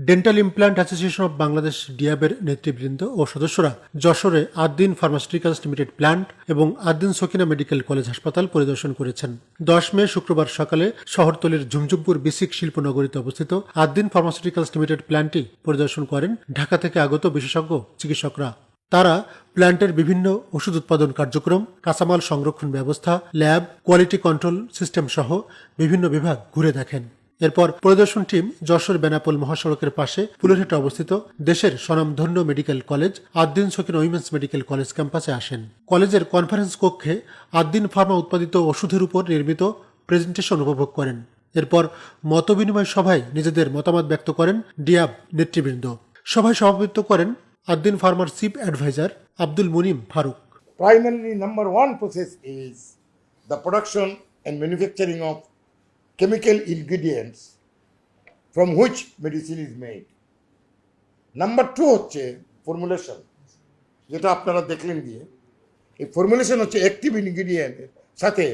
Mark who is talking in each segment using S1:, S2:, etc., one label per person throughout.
S1: Dental implant association of Bangladesh ডিয়াবের নেতৃবৃন্দ ও সদস্যরা যশোরে আদ্দিন ফার্মাসিউটিক্যালস লিমিটেড প্ল্যান্ট এবং আদ্দিন সকিনা মেডিকেল কলেজ হাসপাতাল পরিদর্শন করেছেন। 10 মে শুক্রবার সকালে শহরতলির ঝুমঝুমপুর বিসিক শিল্পনগরীতে অবস্থিত আদ্দিন ফার্মাসিউটিক্যালস লিমিটেড প্ল্যান্টটি পরিদর্শন করেন ঢাকা থেকে আগত বিশেষজ্ঞ চিকিৎসকরা। তারা প্ল্যান্টের বিভিন্ন ওষুধ উৎপাদন কার্যক্রম, কাঁচামাল সংরক্ষণ ব্যবস্থা, ল্যাব, কোয়ালিটি কন্ট্রোল সিস্টেম সহ বিভিন্ন বিভাগ ঘুরে দেখেন। এরপর পরিদর্শন টিম যশোর বেনাপোল মহাসড়কের পাশে ফুলেরহাটে অবস্থিত দেশের স্বনামধন্য medical college Ad-din Sakina women's medical college ক্যাম্পাসে আসেন। কলেজের কনফারেন্স কক্ষে আদ্দিন ফার্মা উৎপাদিত ওষুধের উপর নির্মিত প্রেজেন্টেশন উপভোগ করেন। এরপর মতবিনিময় সভায় নিজেদের মতামত ব্যক্ত করেন ডিয়াব নেতৃবৃন্দ। সভায় সভাপতিত্ব করেন আদ্দিন ফার্মার chief advisor Abdul Munim Faruk.
S2: Primarily, number one process is the production and manufacturing of chemical ingredients from which medicine is made. Number two হচ্ছে formulation, যেটা আপনারা দেখলেন গিয়ে এই formulation হচ্ছে active ingredient সাথে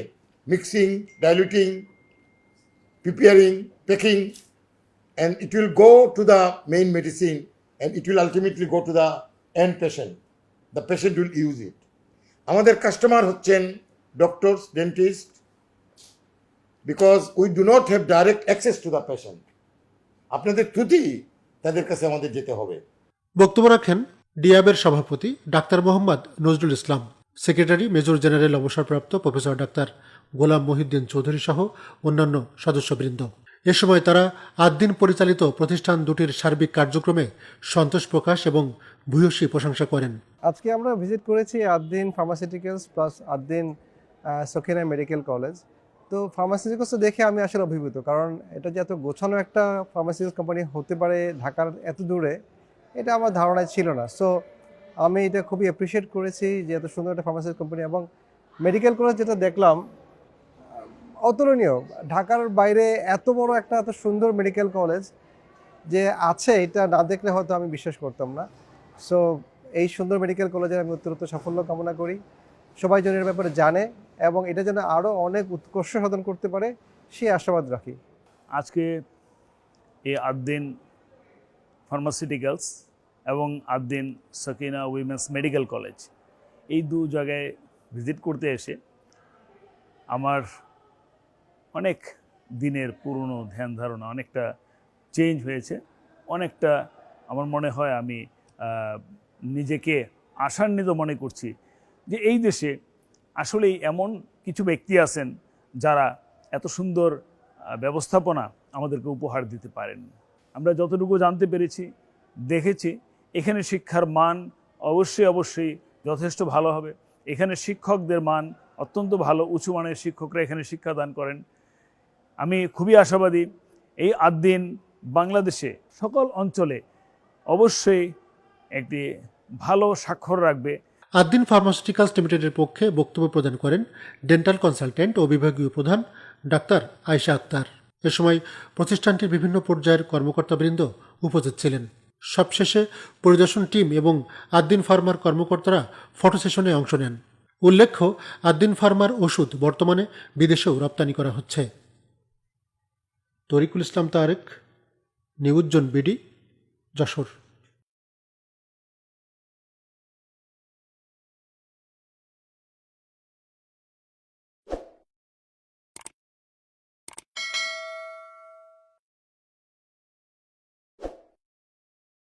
S2: mixing, diluting, preparing, packing, and it will go to the main medicine and it will ultimately go to the end patient. The patient will use it. আমাদের customer হচ্ছেন doctors, dentist, because we do not have direct access to the patient. আপনাদের থ্রুতেই তাদের কাছে আমাদের যেতে হবে।
S1: বক্তব্য রাখেন ডিয়াবের সভাপতি doctor Mohammad Nazrul Islam, secretary major general অবসরপ্রাপ্ত প্রফেসর ডাক্তার গোলাম মহিউদ্দিন চৌধুরী সহ অন্যান্য সদস্যবৃন্দ। এ সময় তারা আদ্দিন পরিচালিত প্রতিষ্ঠান দুটির সার্বিক কার্যক্রমে সন্তোষ প্রকাশ এবং ভূয়সী প্রশংসা করেন।
S3: আজকে আমরা ভিজিট করেছি Ad-din pharmaceuticals plus Ad-din Sakina medical college. তো ফার্মাসিউটিক্যালস দেখে আমি আসলে অভিভূত, কারণ এটা যে এত গোছানো একটা ফার্মাসিউটিক্যালস কোম্পানি হতে পারে ঢাকার এত দূরে, এটা আমার ধারণায় ছিল না। সো আমি এটা খুবই অ্যাপ্রিসিয়েট করেছি যে এত সুন্দর একটা ফার্মাসিউটিক্যাল কোম্পানি, এবং মেডিকেল কলেজ যেটা দেখলাম অতুলনীয়। ঢাকার বাইরে এত বড় একটা এত সুন্দর মেডিকেল কলেজ যে আছে, এটা না দেখলে হয়তো আমি বিশ্বাস করতাম না। সো এই সুন্দর মেডিকেল কলেজের আমি উত্তরোত্তর সাফল্য কামনা করি, সবাই যেন এর ব্যাপারে জানে এবং এটা যেন আরও অনেক উৎকর্ষ সাধন করতে পারে সেই আশাবাদ রাখি।
S4: আজকে এই আদ্দিন ফার্মাসিউটিক্যালস এবং Ad-din Sakina women's medical college এই দু জায়গায় ভিজিট করতে এসে আমার অনেক দিনের পুরনো ধ্যান ধারণা অনেকটা চেঞ্জ হয়েছে। অনেকটা আমার মনে হয় আমি নিজেকে আশান্বিত মনে করছি যে এই দেশে আসলেই এমন কিছু ব্যক্তি আছেন যারা এত সুন্দর ব্যবস্থাপনা আমাদেরকে উপহার দিতে পারেন। আমরা যতটুকু জানতে পেরেছি, দেখেছি, এখানে শিক্ষার মান অবশ্যই যথেষ্ট ভালো হবে। এখানে শিক্ষকদের মান অত্যন্ত ভালো, উঁচু মানের শিক্ষকরা এখানে শিক্ষাদান করেন। আমি খুবই আশাবাদী এই আদ্দিন বাংলাদেশে সকল অঞ্চলে অবশ্যই একটি ভালো স্বাক্ষর রাখবে।
S1: আদ্দিন ফার্মাসিউটিক্যালস লিমিটেডের পক্ষে বক্তব্য প্রদান করেন ডেন্টাল কনসালটেন্ট ও বিভাগীয় প্রধান ডাক্তার আয়েশা আক্তার। এ সময় প্রতিষ্ঠানটির বিভিন্ন পর্যায়ের কর্মকর্তাবৃন্দ উপস্থিত ছিলেন। সবশেষে পরিদর্শন টিম এবং আদ্দিন ফার্মার কর্মকর্তারা ফটো সেশনে অংশ নেন। উল্লেখ্য, আদ্দিন ফার্মার ওষুধ বর্তমানে বিদেশেও রপ্তানি করা হচ্ছে। Tariqul Islam Tarek, news zone BD, Jessore.